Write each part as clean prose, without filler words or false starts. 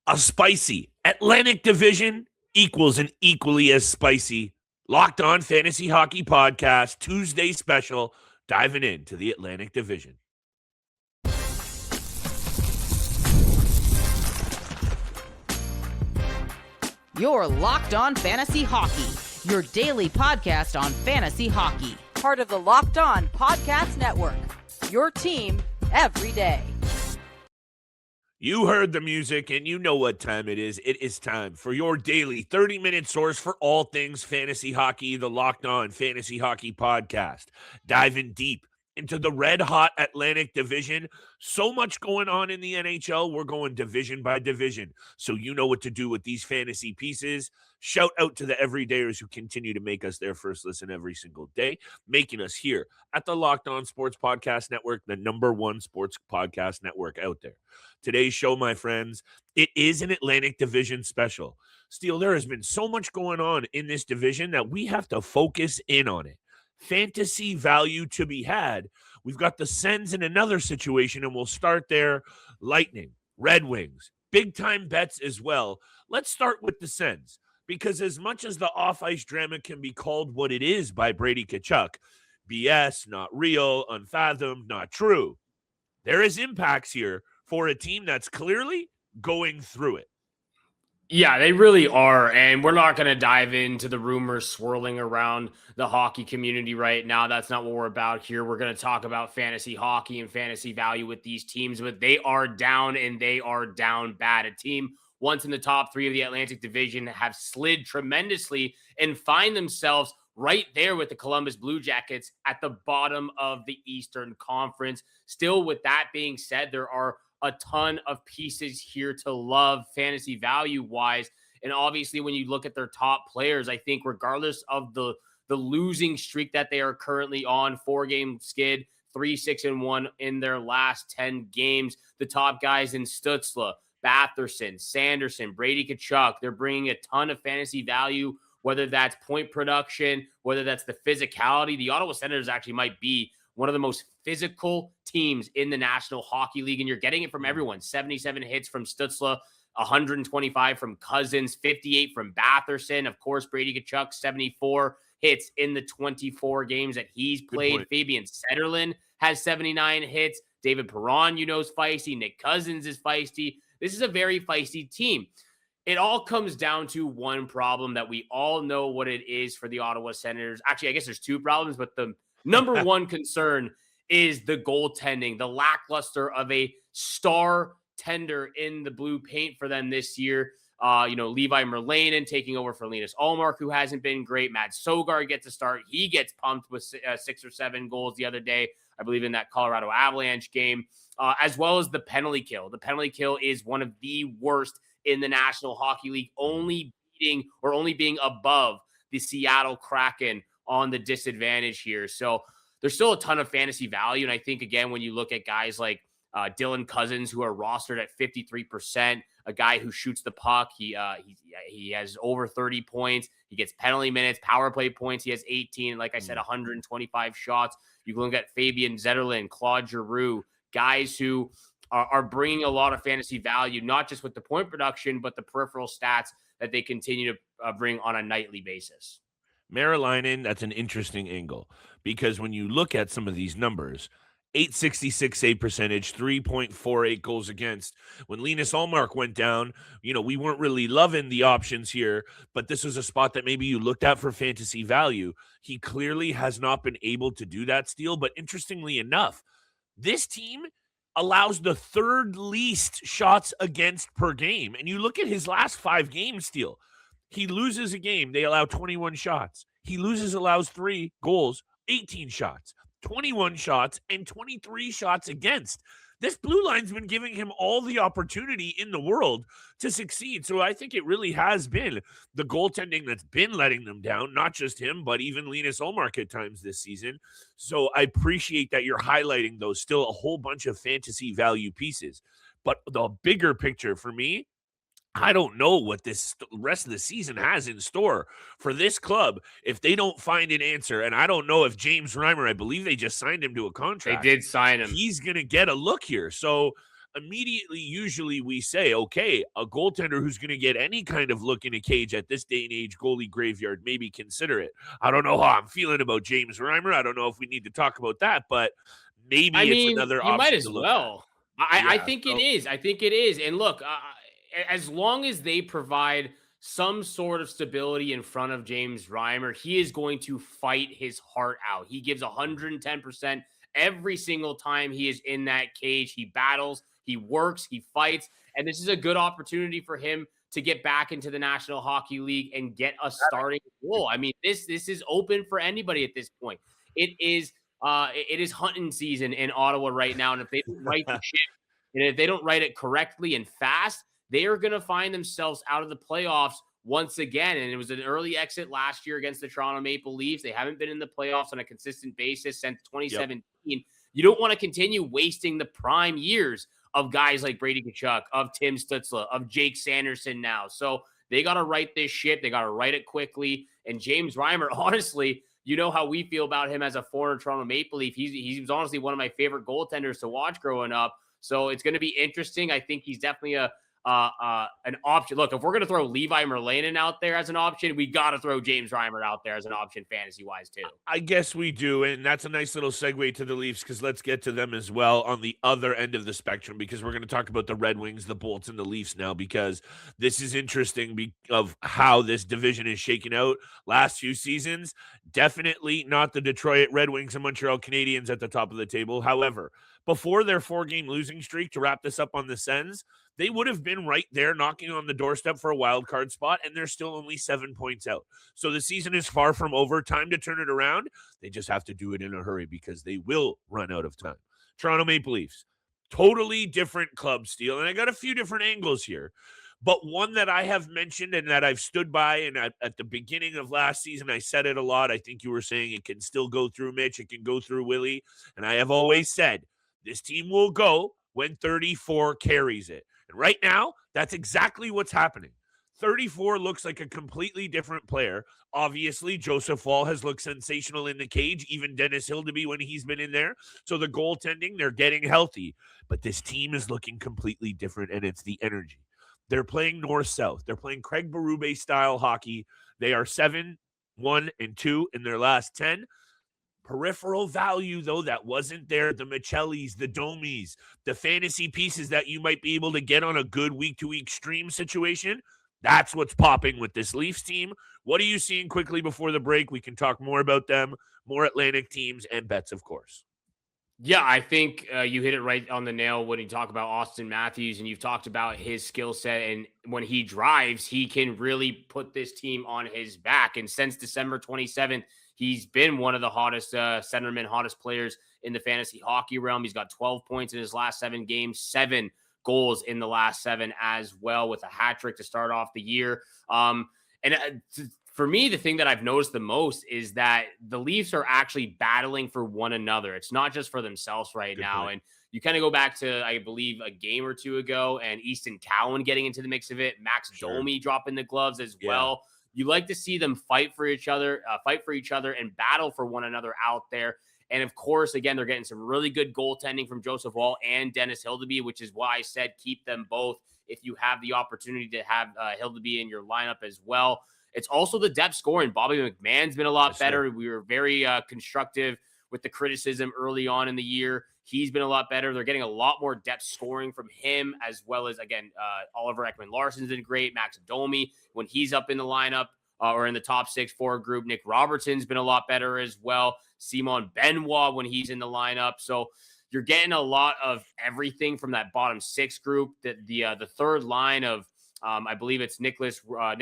A spicy Atlantic Division equals an equally as spicy Locked On Fantasy Hockey Podcast Tuesday special, diving into the Atlantic Division. You're Locked On Fantasy Hockey, your daily podcast on fantasy hockey. Part of the Locked On Podcast Network, your team every day. You heard the music and you know what time it is. It is time for your daily 30-minute source for all things fantasy hockey, the Locked On Fantasy Hockey Podcast. Diving deep into the red-hot Atlantic Division. So much going on in the NHL. We're going division by division. So you know what to do with these fantasy pieces. Shout out to the everydayers who continue to make us their first listen every single day, making us here at the Locked On Sports Podcast Network, the #1 sports podcast network out there. Today's show, my friends, it is an Atlantic Division special. Steele, there has been so much going on in this division that we have to focus in on it. Fantasy value to be had. We've got the Sens in another situation, and we'll start there. Lightning, Red Wings, big-time bets as well. Let's start with the Sens, because as much as the off-ice drama can be called what it is by Brady Tkachuk, BS, not real, unfathomed, not true, there is impacts here for a team that's clearly going through it. Yeah, they really are, and we're not going to dive into the rumors swirling around the hockey community right now. That's not what we're about here. We're going to talk about fantasy hockey and fantasy value with these teams, but they are down, and they are down bad. A team once in the top 3 of the Atlantic Division have slid tremendously and find themselves right there with the Columbus Blue Jackets at the bottom of the Eastern Conference. Still, with that being said, there are a ton of pieces here to love fantasy value wise. And obviously when you look at their top players, I think regardless of the losing streak that they are currently on, 4-game skid, 3-6-1 in their last 10 games, the top guys in Stützle, Batherson, Sanderson, Brady Tkachuk, they're bringing a ton of fantasy value, whether that's point production, whether that's the physicality. The Ottawa Senators actually might be one of the most physical teams in the National Hockey League, and you're getting it from everyone. 77 hits from Stützle, 125 from Cousins, 58 from Batherson. Of course, Brady Tkachuk, 74 hits in the 24 games that he's played. Fabian Zetterlund has 79 hits. David Perron, is feisty. Nick Cousins is feisty. This is a very feisty team. It all comes down to one problem that we all know what it is for the Ottawa Senators. Actually, I guess there's 2 problems, but the number one concern is the goaltending, the lackluster of a star tender in the blue paint for them this year. Levi Merlanen taking over for Linus Ullmark, who hasn't been great. Matt Sogaard gets a start. He gets pumped with 6 or 7 goals the other day, I believe, in that Colorado Avalanche game, as well as the penalty kill. The penalty kill is one of the worst in the National Hockey League, only being above the Seattle Kraken on the disadvantage here. So there's still a ton of fantasy value. And I think, again, when you look at guys like Dylan Cousins, who are rostered at 53%, a guy who shoots the puck, he has over 30 points. He gets penalty minutes, power play points. He has 18. Like I said, 125 shots. You can look at Fabian Zetterlund, Claude Giroux, guys who are bringing a lot of fantasy value, not just with the point production, but the peripheral stats that they continue to bring on a nightly basis. Merlanen, that's an interesting angle, because when you look at some of these numbers, 866 save percentage, 3.48 goals against. When Linus Ullmark went down, we weren't really loving the options here, but this was a spot that maybe you looked at for fantasy value. He clearly has not been able to do that, Steele, but interestingly enough, this team allows the 3rd least shots against per game. And you look at his last 5 games, Steele, he loses a game, they allow 21 shots. He allows 3 goals, 18 shots, 21 shots, and 23 shots against. This blue line's been giving him all the opportunity in the world to succeed. So I think it really has been the goaltending that's been letting them down, not just him, but even Linus Ullmark at times this season. So I appreciate that you're highlighting those, still a whole bunch of fantasy value pieces. But the bigger picture for me, I don't know what this rest of the season has in store for this club if they don't find an answer. And I don't know if James Reimer, I believe they just signed him to a contract. They did sign him. He's going to get a look here. So immediately, usually we say, okay, a goaltender who's going to get any kind of look in a cage at this day and age goalie graveyard, maybe consider it. I don't know how I'm feeling about James Reimer. I don't know if we need to talk about that, but maybe I it's mean, another you might option as to look at. well. I Yeah. think it So, is. I think it is. And look, as long as they provide some sort of stability in front of James Reimer, he is going to fight his heart out. He gives 110% every single time he is in that cage. He battles, he works, he fights. And this is a good opportunity for him to get back into the National Hockey League and get a starting role. I mean, this is open for anybody at this point. It is hunting season in Ottawa right now, and if they don't right the ship, and if they don't write it correctly and fast, they are going to find themselves out of the playoffs once again. And it was an early exit last year against the Toronto Maple Leafs. They haven't been in the playoffs on a consistent basis since 2017. Yep. You don't want to continue wasting the prime years of guys like Brady Tkachuk, of Tim Stützle, of Jake Sanderson now. So they got to right this ship. They got to write it quickly. And James Reimer, honestly, you know how we feel about him as a former Toronto Maple Leaf. He was honestly one of my favorite goaltenders to watch growing up. So it's going to be interesting. I think he's definitely an option. Look, if we're going to throw Levi Merlanen out there as an option, we got to throw James Reimer out there as an option fantasy-wise too. I guess we do, and that's a nice little segue to the Leafs because let's get to them as well on the other end of the spectrum because we're going to talk about the Red Wings, the Bolts, and the Leafs now because this is interesting of how this division is shaking out last few seasons. Definitely not the Detroit Red Wings and Montreal Canadiens at the top of the table. However, before their 4-game losing streak, to wrap this up on the Sens, they would have been right there knocking on the doorstep for a wild card spot, and they're still only 7 points out. So the season is far from over. Time to turn it around. They just have to do it in a hurry because they will run out of time. Toronto Maple Leafs, totally different club, Steele, and I got a few different angles here. But one that I have mentioned and that I've stood by, and at the beginning of last season, I said it a lot. I think you were saying it can still go through Mitch. It can go through Willie. And I have always said this team will go when 34 carries it. And right now, that's exactly what's happening. 34 looks like a completely different player. Obviously, Joseph Woll has looked sensational in the cage, even Dennis Hildeby when he's been in there. So the goaltending, they're getting healthy. But this team is looking completely different, and it's the energy. They're playing north-south. They're playing Craig Berube-style hockey. They are 7-1-2 in their last 10. Peripheral value, though, that wasn't there. The Michellis, the Domis, the fantasy pieces that you might be able to get on a good week-to-week stream situation, that's what's popping with this Leafs team. What are you seeing quickly before the break? We can talk more about them, more Atlantic teams, and bets, of course. Yeah, I think you hit it right on the nail when you talk about Auston Matthews, and you've talked about his skill set. And when he drives, he can really put this team on his back. And since December 27th, he's been one of the hottest centermen, hottest players in the fantasy hockey realm. He's got 12 points in his last 7 games, 7 goals in the last 7 as well, with a hat trick to start off the year. For me, the thing that I've noticed the most is that the Leafs are actually battling for one another. It's not just for themselves right now. Point. And you kind of go back to, I believe, a game or two ago, and Easton Cowan getting into the mix of it, Max Domi dropping the gloves as well. You like to see them fight for each other, and battle for one another out there. And of course, again, they're getting some really good goaltending from Joseph Woll and Dennis Hildeby, which is why I said keep them both if you have the opportunity to have Hildeby in your lineup as well. It's also the depth scoring. Bobby McMann's been a lot better. We were very constructive with the criticism early on in the year. He's been a lot better. They're getting a lot more depth scoring from him, as well as, again, Oliver Ekman-Larsson's been great. Max Domi, when he's up in the lineup or in the top 6 forward group. Nick Robertson's been a lot better as well. Simon Benoit when he's in the lineup. So you're getting a lot of everything from that bottom 6 group. The third line of, I believe it's Nicholas Roy,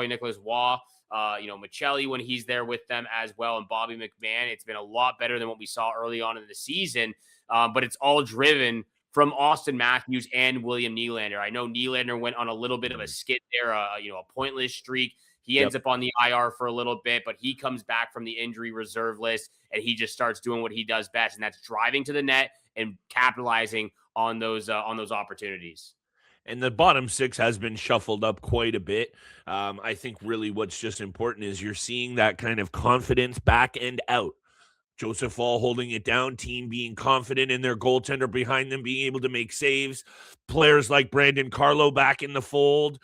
Nicholas Waugh, Michelli when he's there with them as well, and Bobby McMann. It's been a lot better than what we saw early on in the season, but it's all driven from Auston Matthews and William Nylander. I know Nylander went on a little bit of a skid there, a pointless streak. He ends up on the IR for a little bit, but he comes back from the injury reserve list, and he just starts doing what he does best, and that's driving to the net and capitalizing on those opportunities. And the bottom 6 has been shuffled up quite a bit. I think really what's just important is you're seeing that kind of confidence back and out. Joseph Woll holding it down, team being confident in their goaltender behind them, being able to make saves. Players like Brandon Carlo back in the fold,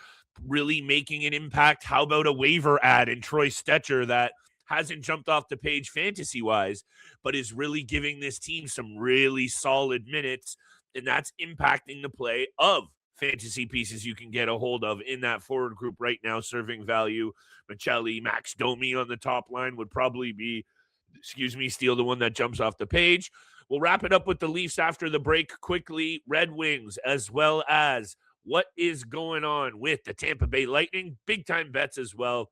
really making an impact. How about a waiver ad in Troy Stetcher that hasn't jumped off the page fantasy-wise, but is really giving this team some really solid minutes, and that's impacting the play of fantasy pieces you can get a hold of in that forward group right now, serving value. Michelli, Max Domi on the top line would probably be, Steele, the one that jumps off the page. We'll wrap it up with the Leafs after the break quickly. Red Wings, as well as what is going on with the Tampa Bay Lightning. Big-time bets as well.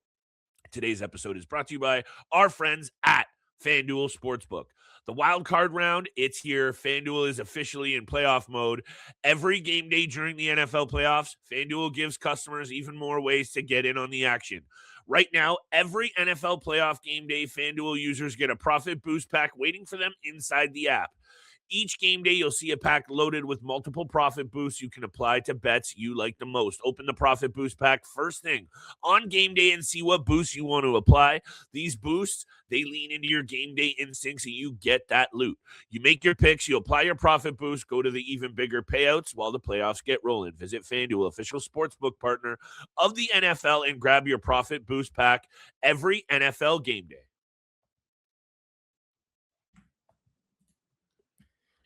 Today's episode is brought to you by our friends at FanDuel Sportsbook. The wild card round, it's here. FanDuel is officially in playoff mode. Every game day during the NFL playoffs, FanDuel gives customers even more ways to get in on the action. Right now, every NFL playoff game day, FanDuel users get a profit boost pack waiting for them inside the app. Each game day, you'll see a pack loaded with multiple profit boosts you can apply to bets you like the most. Open the profit boost pack first thing on game day and see what boosts you want to apply. These boosts, they lean into your game day instincts and you get that loot. You make your picks, you apply your profit boost, go to the even bigger payouts while the playoffs get rolling. Visit FanDuel, official sportsbook partner of the NFL, and grab your profit boost pack every NFL game day.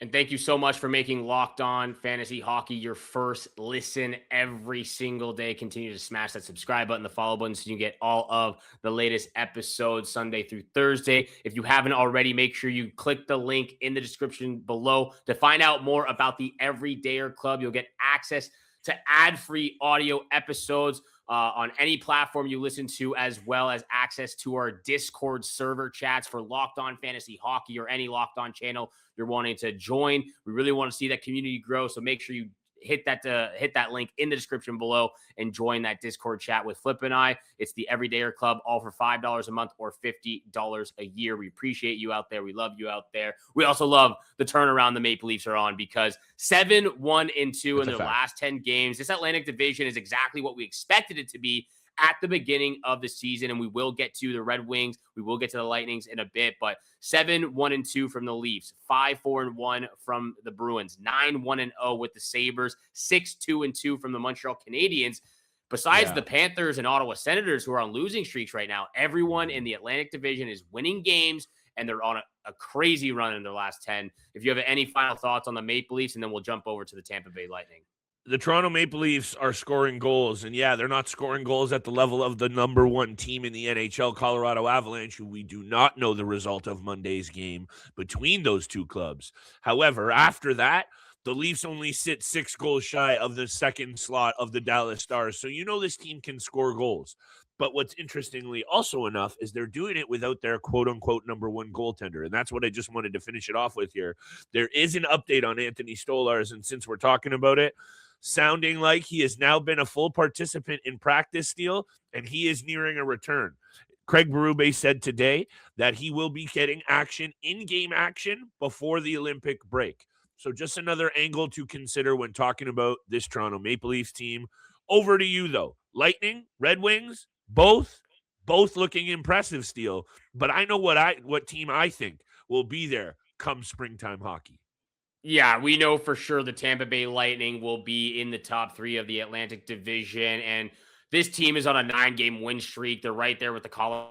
And thank you so much for making Locked On Fantasy Hockey your first listen every single day. Continue to smash that subscribe button, the follow button, so you can get all of the latest episodes Sunday through Thursday. If you haven't already, make sure you click the link in the description below to find out more about the Everydayer Club. You'll get access to ad-free audio episodes on any platform you listen to, as well as access to our Discord server chats for Locked On Fantasy Hockey or any Locked On channel you're wanting to join. We really want to see that community grow, so make sure you hit that link in the description below and join that Discord chat with Flip and I. It's the Everydayer Club, all for $5 a month or $50 a year. We appreciate you out there. We love you out there. We also love the turnaround the Maple Leafs are on, because 7-1-2 in their last 10 games. This Atlantic Division is exactly what we expected it to be at the beginning of the season, and we will get to the Red Wings, we will get to the Lightnings in a bit, but 7-1-2 from the Leafs, 5-4-1 from the Bruins, 9-1-0 with the Sabres, 6-2-2 from the Montreal Canadiens. Besides the Panthers and Ottawa Senators, who are on losing streaks right now, everyone in the Atlantic Division is winning games, and they're on a crazy run in their last 10. If you have any final thoughts on the Maple Leafs, and then we'll jump over to the Tampa Bay Lightning. The Toronto Maple Leafs are scoring goals, and they're not scoring goals at the level of the number one team in the NHL, Colorado Avalanche, who we do not know the result of Monday's game between those two clubs. However, after that, the Leafs only sit 6 goals shy of the second slot of the Dallas Stars, so this team can score goals. But what's interestingly also enough is they're doing it without their quote-unquote number one goaltender, and that's what I just wanted to finish it off with here. There is an update on Anthony Stolarz, and since we're talking about it, sounding like he has now been a full participant in practice, Steele, and he is nearing a return. Craig Berube said today that he will be getting in-game action before the Olympic break. So just another angle to consider when talking about this Toronto Maple Leafs team. Over to you, though. Lightning, Red Wings, both looking impressive, Steele. But I know what team I think will be there come springtime hockey. Yeah, we know for sure the Tampa Bay Lightning will be in the top 3 of the Atlantic Division, and this team is on a 9-game win streak. They're right there with the Colorado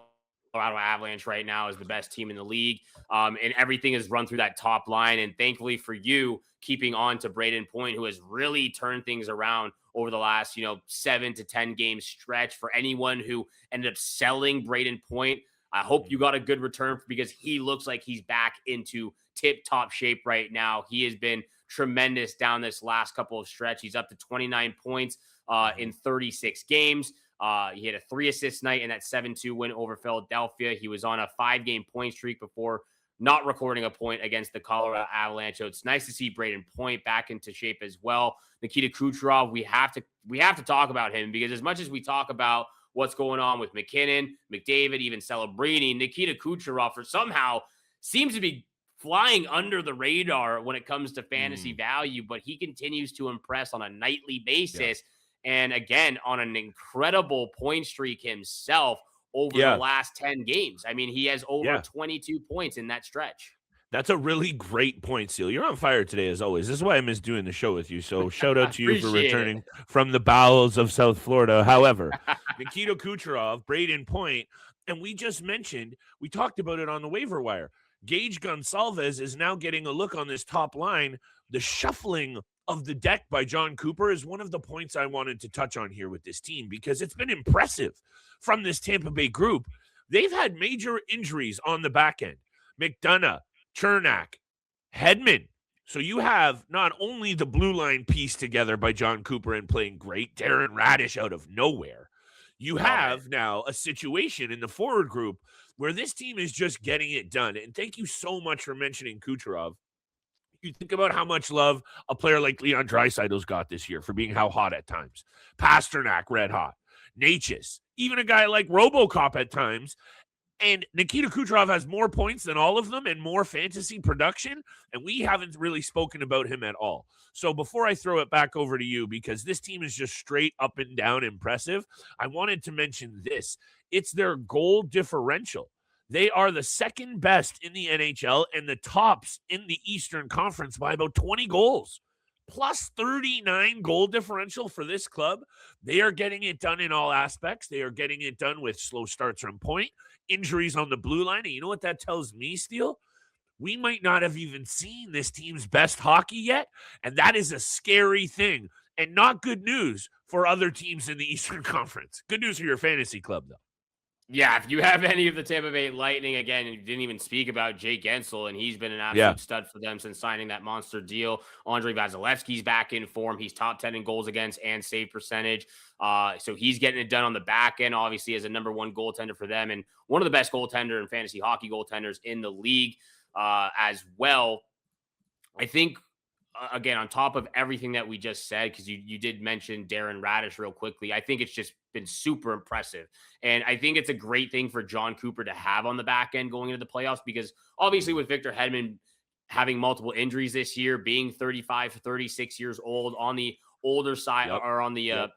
Avalanche right now as the best team in the league, and everything is run through that top line, and thankfully for you, keeping on to Brayden Point, who has really turned things around over the last 7 to 10 game stretch. For anyone who ended up selling Brayden Point, I hope you got a good return, because he looks like he's back into tip-top shape right now. He has been tremendous down this last couple of stretch. He's up to 29 points in 36 games. He had a 3-assist night in that 7-2 win over Philadelphia. He was on a 5-game point streak before not recording a point against the Colorado Avalanche. So it's nice to see Brayden Point back into shape as well. Nikita Kucherov, we have to talk about him, because as much as we talk about what's going on with McKinnon, McDavid, even Celebrini, Nikita Kucherov somehow seems to be flying under the radar when it comes to fantasy value, but he continues to impress on a nightly basis. And again, on an incredible point streak himself, over the last 10 games. I mean, he has over 22 points in that stretch. That's a really great point, Seal. You're on fire today, as always. This is why I miss doing the show with you. So shout out to you for returning from the bowels of South Florida. However, Nikita Kucherov, Brayden Point, and we just mentioned, we talked about it on the waiver wire. Gage Gonsalves is now getting a look on this top line. The shuffling of the deck by John Cooper is one of the points I wanted to touch on here with this team, because it's been impressive from this Tampa Bay group. They've had major injuries on the back end. McDonough, Chernak, Hedman. So you have not only the blue line pieced together by John Cooper and playing great, Darren Raddysh out of nowhere. You have now a situation in the forward group where this team is just getting it done. And thank you so much for mentioning Kucherov. You think about how much love a player like Leon Draisaitl's got this year for being how hot at times. Pasternak, red hot. Natchez, even a guy like RoboCop at times. And Nikita Kucherov has more points than all of them and more fantasy production, and we haven't really spoken about him at all. So before I throw it back over to you, because this team is just straight up and down impressive, I wanted to mention this. It's their goal differential. They are the second best in the NHL and the tops in the Eastern Conference by about 20 goals. Plus 39 goal differential for this club. They are getting it done in all aspects. They are getting it done with slow starts from point, injuries on the blue line. And you know what that tells me, Steele? We might not have even seen this team's best hockey yet. And that is a scary thing and not good news for other teams in the Eastern Conference. Good news for your fantasy club, though. Yeah, if you have any of the Tampa Bay Lightning, again, you didn't even speak about Jake Guentzel, and he's been an absolute stud for them since signing that monster deal. Andrei Vasilevsky's back in form. He's top 10 in goals against and save percentage. So he's getting it done on the back end, obviously, as a number one goaltender for them, and one of the best goaltender and fantasy hockey goaltenders in the league as well. I think, again, on top of everything that we just said, because you did mention Darren Raddysh real quickly, I think it's just been super impressive. And I think it's a great thing for John Cooper to have on the back end going into the playoffs, because obviously with Victor Hedman having multiple injuries this year, being 35, 36 years old, on the older side or on the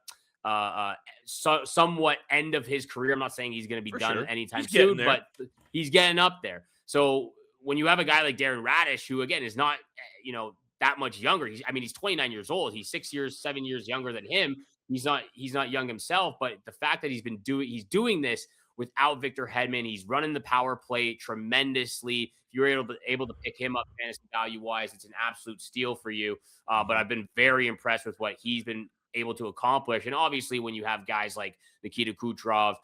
somewhat end of his career. I'm not saying he's going to be done anytime soon, but he's getting up there. So when you have a guy like Darren Raddysh, who again is not, that much younger. He's 29 years old. He's 7 years younger than him. He's not young himself, but the fact that he's doing this without Victor Hedman, he's running the power play tremendously. If you're able to pick him up fantasy value wise, it's an absolute steal for you. But I've been very impressed with what he's been able to accomplish. And obviously when you have guys like Nikita Kucherov,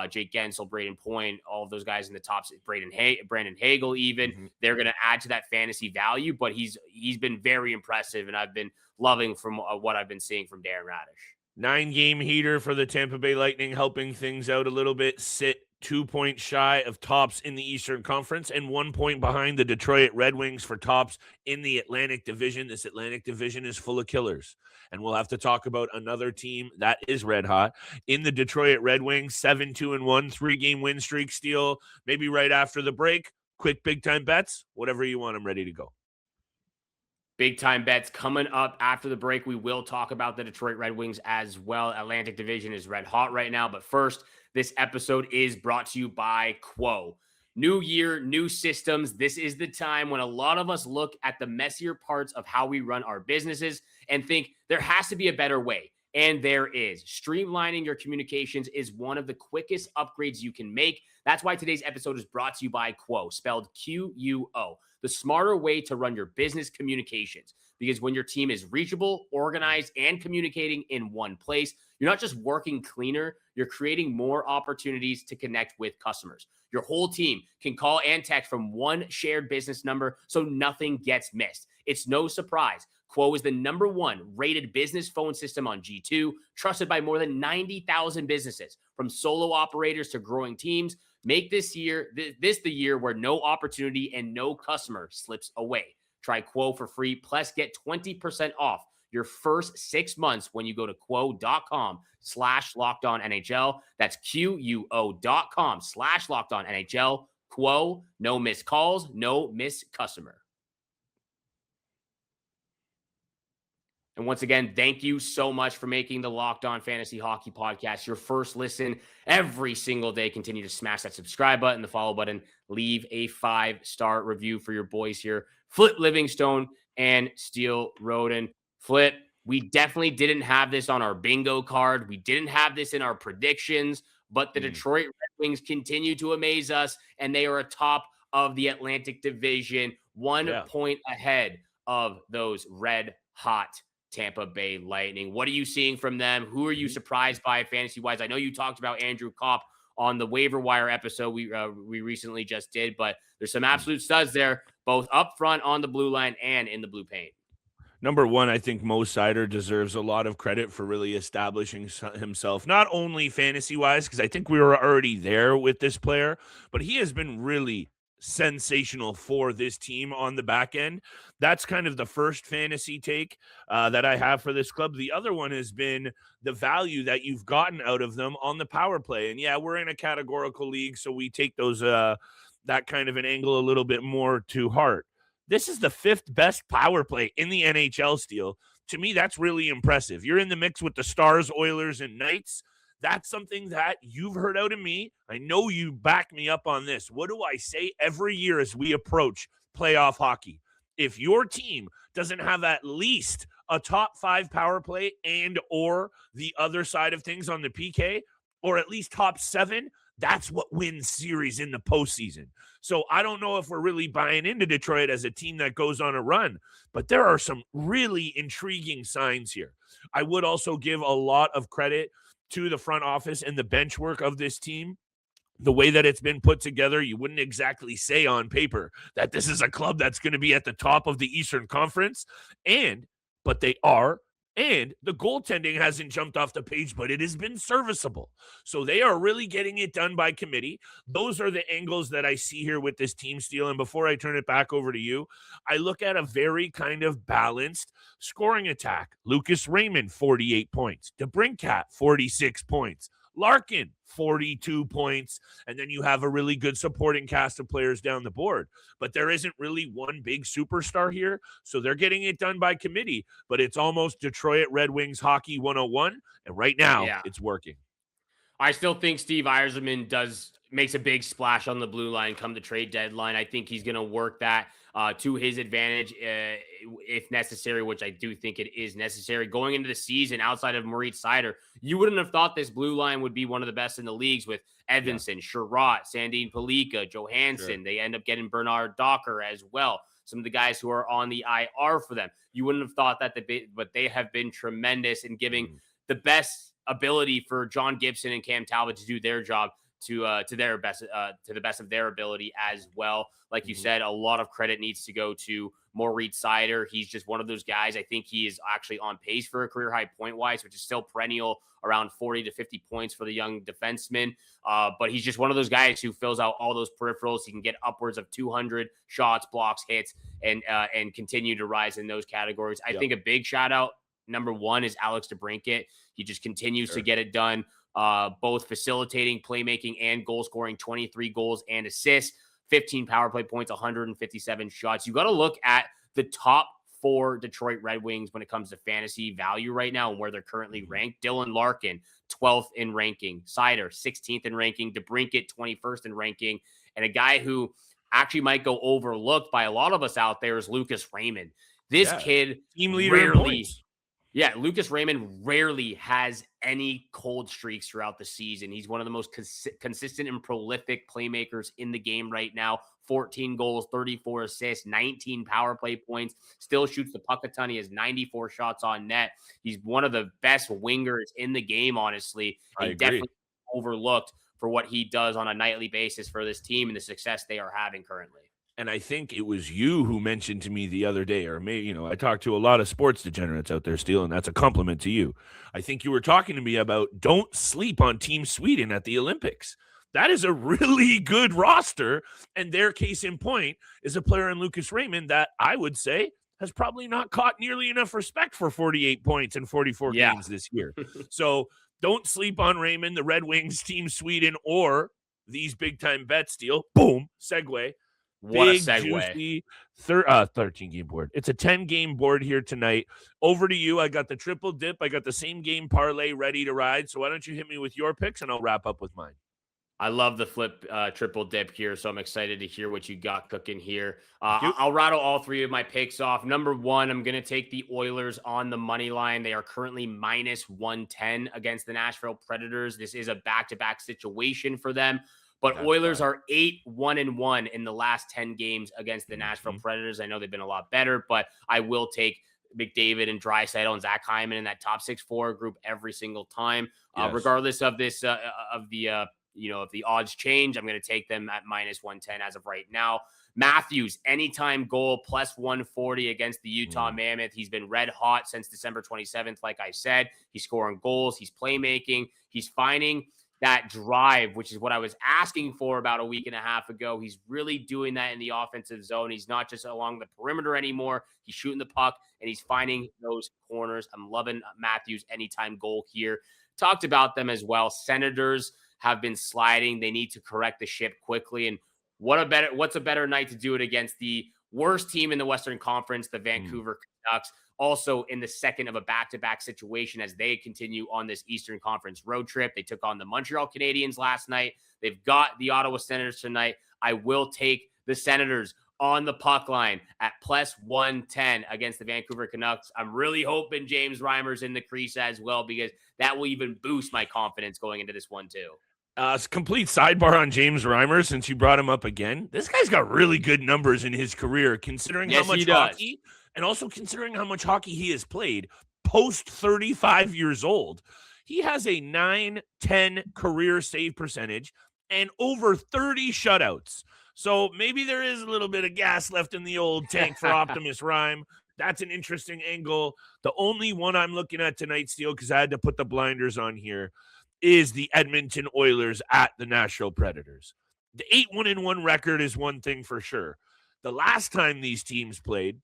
Jake Guentzel, Brayden Point, all of those guys in the tops, Brandon Hagel even, they're going to add to that fantasy value, but he's been very impressive, and I've been loving from what I've been seeing from Darren Raddysh. 9-game heater for the Tampa Bay Lightning, helping things out a little bit. Sit 2 points shy of tops in the Eastern Conference and 1 point behind the Detroit Red Wings for tops in the Atlantic Division. This Atlantic Division is full of killers, and we'll have to talk about another team that is red hot in the Detroit Red Wings. 7-2-1, 3-game win streak. Steele, maybe right after the break. Quick big time bets, whatever you want. I'm ready to go. Big time bets coming up after the break. We will talk about the Detroit Red Wings as well. Atlantic Division is red hot right now. But first, this episode is brought to you by Quo. New year, new systems. This is the time when a lot of us look at the messier parts of how we run our businesses and think there has to be a better way. And there is. Streamlining your communications is one of the quickest upgrades you can make. That's why today's episode is brought to you by Quo, spelled Quo, the smarter way to run your business communications. Because when your team is reachable, organized, and communicating in one place, you're not just working cleaner, you're creating more opportunities to connect with customers. Your whole team can call and text from one shared business number so nothing gets missed. It's no surprise. Quo is the #1 rated business phone system on G2, trusted by more than 90,000 businesses, from solo operators to growing teams. Make this the year where no opportunity and no customer slips away. Try Quo for free, plus get 20% off your first 6 months when you go to quo.com/LockedOnNHL. That's QUO.com/LockedOnNHL. Quo, no missed calls, no missed customer. And once again, thank you so much for making the Locked On Fantasy Hockey Podcast your first listen every single day. Continue to smash that subscribe button, the follow button, leave a 5-star review for your boys here, Flip Livingstone and Steele Rodin. Flip, we definitely didn't have this on our bingo card. We didn't have this in our predictions, but the Detroit Red Wings continue to amaze us, and they are atop of the Atlantic Division, 1 point ahead of those red hot Tampa Bay Lightning. What are you seeing from them? Who are you surprised by fantasy-wise? I know you talked about Andrew Kopp on the waiver wire episode we recently just did, but there's some absolute studs there, both up front on the blue line and in the blue paint. Number one, I think Mo Seider deserves a lot of credit for really establishing himself, not only fantasy-wise, because I think we were already there with this player, but he has been really sensational for this team on the back end. That's kind of the first fantasy take that I have for this club. The other one has been the value that you've gotten out of them on the power play. And yeah, we're in a categorical league, so we take those that kind of an angle a little bit more to heart. This is the 5th best power play in the NHL, Steele. To me, that's really impressive. You're in the mix with the Stars, Oilers, and Knights. That's something that you've heard out of me. I know you back me up on this. What do I say every year as we approach playoff hockey? If your team doesn't have at least a top 5 power play and or the other side of things on the PK, or at least top 7, that's what wins series in the postseason. So I don't know if we're really buying into Detroit as a team that goes on a run, but there are some really intriguing signs here. I would also give a lot of credit to the front office and the bench work of this team. The way that it's been put together, you wouldn't exactly say on paper that this is a club that's going to be at the top of the Eastern Conference, but they are. And the goaltending hasn't jumped off the page, but it has been serviceable. So they are really getting it done by committee. Those are the angles that I see here with this team, Steele. And before I turn it back over to you, I look at a very kind of balanced scoring attack. Lucas Raymond, 48 points. DeBrincat, 46 points. Larkin, 42 points. And then you have a really good supporting cast of players down the board. But there isn't really one big superstar here. So they're getting it done by committee. But it's almost Detroit Red Wings hockey 101. And right now, it's working. I still think Steve Yzerman makes a big splash on the blue line come the trade deadline. I think he's going to work that to his advantage if necessary, which I do think it is necessary. Going into the season outside of Moritz Seider, you wouldn't have thought this blue line would be one of the best in the leagues with Edvinsson, Sherratt, Sandin Pellikka, Johansson. Sure. They end up getting Bernard Docker as well. Some of the guys who are on the IR for them. You wouldn't have thought that, but they have been tremendous in giving the best ability for John Gibson and Cam Talbot to do their job to their best, to the best of their ability as well. Like you said, a lot of credit needs to go to Moritz Seider. He's just one of those guys. I think he is actually on pace for a career high point wise, which is still perennial around 40 to 50 points for the young defenseman. But he's just one of those guys who fills out all those peripherals. He can get upwards of 200 shots, blocks, hits, and continue to rise in those categories. I think a big shout out, number one, is Alex DeBrincat. He just continues to get it done, both facilitating, playmaking, and goal scoring, 23 goals and assists, 15 power play points, 157 shots. You got to look at the top 4 Detroit Red Wings when it comes to fantasy value right now and where they're currently ranked. Dylan Larkin, 12th in ranking. Seider, 16th in ranking. DeBrincat, 21st in ranking. And a guy who actually might go overlooked by a lot of us out there is Lucas Raymond. This kid team leader rarely... Yeah, Lucas Raymond rarely has any cold streaks throughout the season. He's one of the most consistent and prolific playmakers in the game right now. 14 goals, 34 assists, 19 power play points, still shoots the puck a ton. He has 94 shots on net. He's one of the best wingers in the game, honestly. And definitely overlooked for what he does on a nightly basis for this team and the success they are having currently. And I think it was you who mentioned to me the other day, or maybe, I talk to a lot of sports degenerates out there, Steele, and that's a compliment to you. I think you were talking to me about don't sleep on Team Sweden at the Olympics. That is a really good roster. And their case in point is a player in Lucas Raymond that I would say has probably not caught nearly enough respect for 48 points in 44 games this year. So don't sleep on Raymond, the Red Wings, Team Sweden, or these big time bets, Steele. Boom, segue. What a Big, segue. juicy 13-game board. It's a 10-game board here tonight. Over to you. I got the triple dip. I got the same game parlay ready to ride. So why don't you hit me with your picks, and I'll wrap up with mine. I love the flip triple dip here, so I'm excited to hear what you got cooking here. Thank you. I'll rattle all three of my picks off. Number one, I'm going to take the Oilers on the money line. They are currently minus 110 against the Nashville Predators. This is a back-to-back situation for them. But That's Oilers fine. are 8-1-1 in the last 10 games against the Nashville Predators. I know they've been a lot better, but I will take McDavid and Draisaitl and Zach Hyman in that top 6-4 group every single time. Yes. Regardless of this, of the if the odds change, I'm going to take them at minus 110 as of right now. Matthews, anytime goal, plus 140 against the Utah Mammoth. He's been red hot since December 27th. Like I said, he's scoring goals. He's playmaking. He's finding that drive, which is what I was asking for about a week and a half ago. He's really doing that in the offensive zone. He's not just along the perimeter anymore. He's shooting the puck, and he's finding those corners. I'm loving Matthews' anytime goal here. Talked about them as well. Senators have been sliding. They need to correct the ship quickly. And what's a better night to do it against the worst team in the Western Conference, the Vancouver Canucks, also in the second of a back-to-back situation as they continue on this Eastern Conference road trip. They took on the Montreal Canadiens last night. They've got the Ottawa Senators tonight. I will take the Senators on the puck line at plus 110 against the Vancouver Canucks. I'm really hoping James Reimer's in the crease as well, because that will even boost my confidence going into this one too. Complete sidebar on James Reimer, since you brought him up again. This guy's got really good numbers in his career, considering how much hockey, and also considering how much hockey he has played post 35 years old. He has a 910 career save percentage and over 30 shutouts. So maybe there is a little bit of gas left in the old tank for Optimus Rhyme. That's an interesting angle. The only one I'm looking at tonight, Steele, because I had to put the blinders on here, is the Edmonton Oilers at the Nashville Predators. The 8-1-1 record is one thing for sure. The last time these teams played,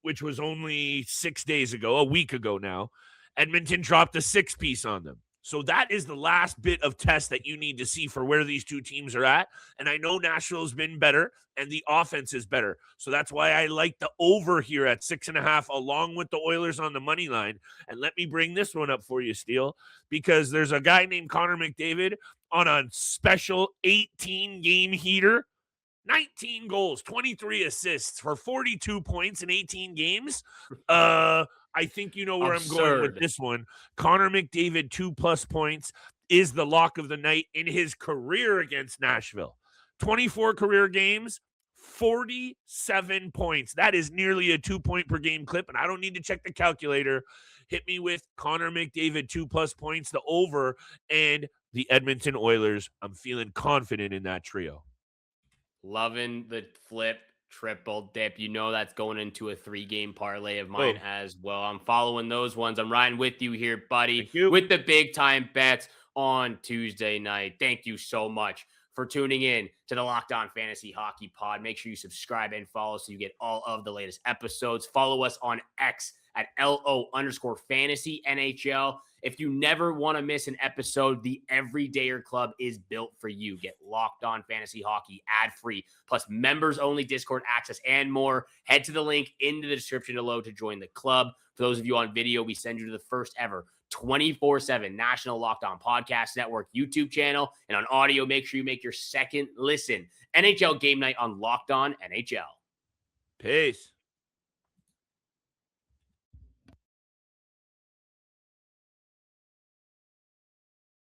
which was only 6 days ago, a week ago now, Edmonton dropped a 6-piece on them. So that is the last bit of test that you need to see for where these two teams are at. And I know Nashville's been better and the offense is better. So that's why I like the over here at 6.5 along with the Oilers on the money line. And let me bring this one up for you, Steele, because there's a guy named Connor McDavid on a special 18-game heater. 19 goals, 23 assists for 42 points in 18 games. I think you know where I'm going with this one. Connor McDavid, 2+ points, is the lock of the night in his career against Nashville. 24 career games, 47 points. That is nearly a 2-point per game clip, and I don't need to check the calculator. Hit me with Connor McDavid, 2+ points, the over, and the Edmonton Oilers. I'm feeling confident in that trio. Loving the flip triple dip. You know that's going into a 3-game parlay of mine as well. I'm following those ones. I'm riding with you here, buddy, with the big time bets on Tuesday night. Thank you so much for tuning in to the Locked On Fantasy Hockey Pod. Make sure you subscribe and follow so you get all of the latest episodes. Follow us on X at LO_fantasy NHL. If you never want to miss an episode, the Everydayer Club is built for you. Get Locked On Fantasy Hockey ad-free, plus members-only Discord access and more. Head to the link in the description below to join the club. For those of you on video, we send you to the first ever 24/7 National Locked On Podcast Network YouTube channel. And on audio, make sure you make your second listen NHL Game Night on Locked On NHL. Peace.